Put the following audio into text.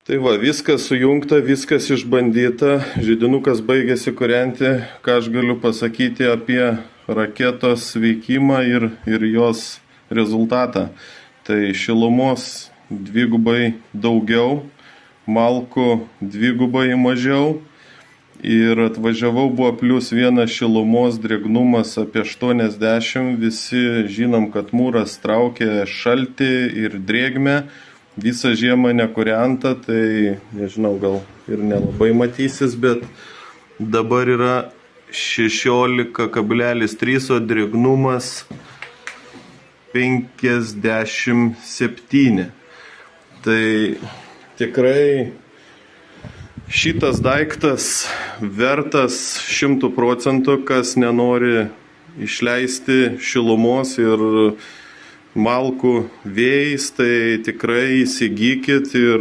Tai va, viskas sujungta, viskas išbandyta, židinukas baigėsi kūrenti, ką aš galiu pasakyti apie raketos veikimą ir jos rezultatą. Tai šilumos dvigubai daugiau, malkų dvigubai mažiau ir atvažiavau buvo +1 šilumos, drėgnumas apie 80, visi žinom, kad mūras traukia šaltį ir drėgmę. Visą žiemą nekūrenta, tai nežinau, gal ir nelabai matysis, bet dabar yra 16,3, o drėgnumas 57. Tai tikrai šitas daiktas vertas 100%, kas nenori išleisti šilumos ir malkų vėjais, tai tikrai įsigykit ir